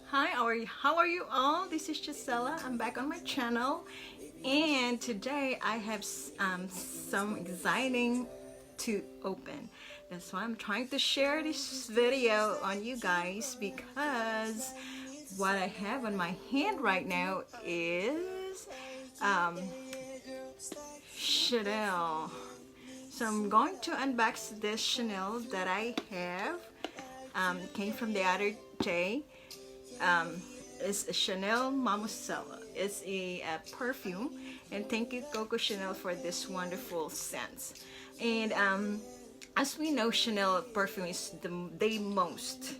Hi, how are you all? This is Gisela. I'm back on my channel, and today I have some exciting to open. That's why I'm trying to share this video on you guys, because what I have on my hand right now is Chanel. So I'm going to unbox this Chanel that I have. Came from the other day. It's a Chanel Mademoiselle. It's a perfume, and thank you Coco Chanel for this wonderful scent. And as we know, Chanel perfume is the most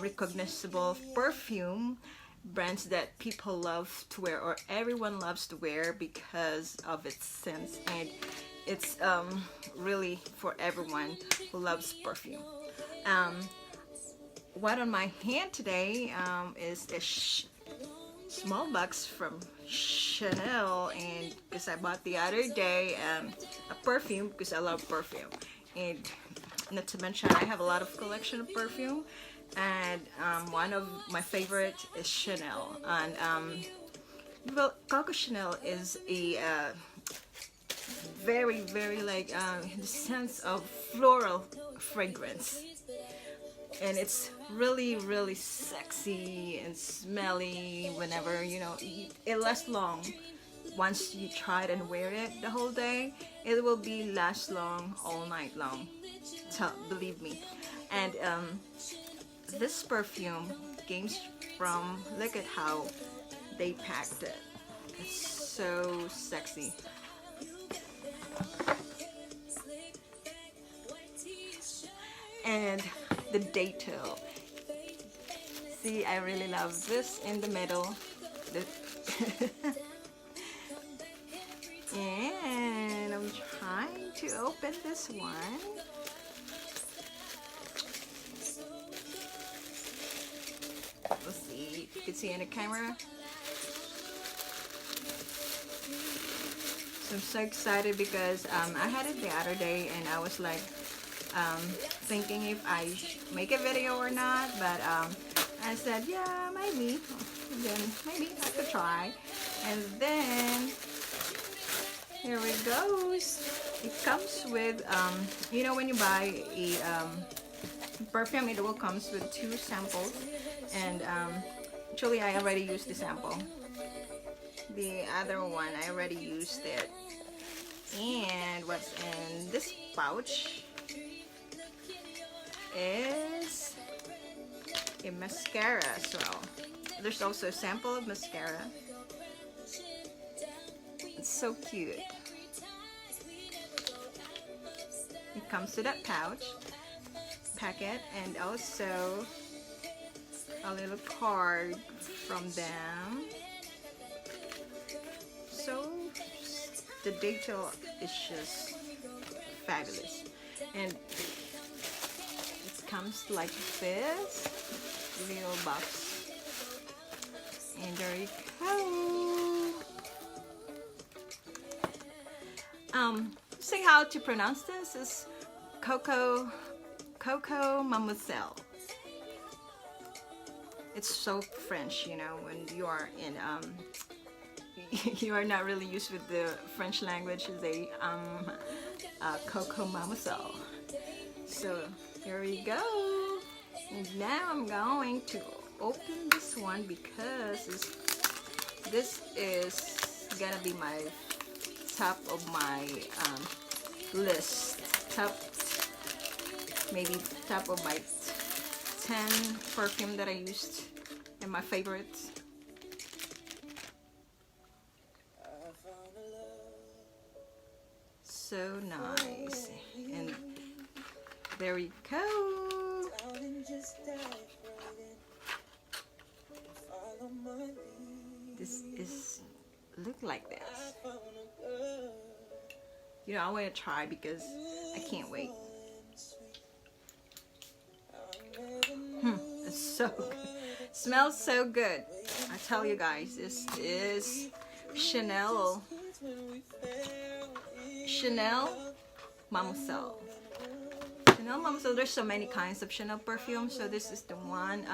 recognizable perfume brands that people love to wear, or everyone loves to wear, because of its scent, and it's really for everyone who loves perfume. What on my hand today is a small box from Chanel, and because I bought the other day a perfume, because I love perfume, and not to mention I have a lot of collection of perfume, and one of my favorite is Chanel. And well, Coco Chanel is a very like the sense of floral fragrance, and it's really sexy and smelly. Whenever it lasts long. Once you try it and wear it the whole day, it will be last long, all night long, believe me. And this perfume came from, look at how they packed it. It's so sexy. And the detail. See, I really love this in the middle. And I'm trying to open this one. Let's see if you can see in the camera. So I'm so excited because I had it the other day, and I was like thinking if I make a video or not, but I said yeah, maybe. And then maybe I could try. And then here it goes. It comes with when you buy a perfume, it will comes with 2 samples, and actually I already used the sample. The other one I already used it. And what's in this pouch is a mascara as well. There's also a sample of mascara. It's so cute. It comes to that pouch packet, and also a little card from them. So the detail is just fabulous, and it comes like this little box, and there you go. See how to pronounce this is Coco Mademoiselle. It's so French, when you are in you are not really used with the French language. Is a Coco Mademoiselle. So here we go. And now I'm going to open this one, because this is gonna be my top of my list. Maybe top of my 10 perfume that I used, and my favorites. So nice. And there we go. This is look like this. I want to try because I can't wait. It's so good. Smells so good. I tell you guys, this is Chanel Mademoiselle. Chanel Mademoiselle, there's so many kinds of Chanel perfume, so this is the one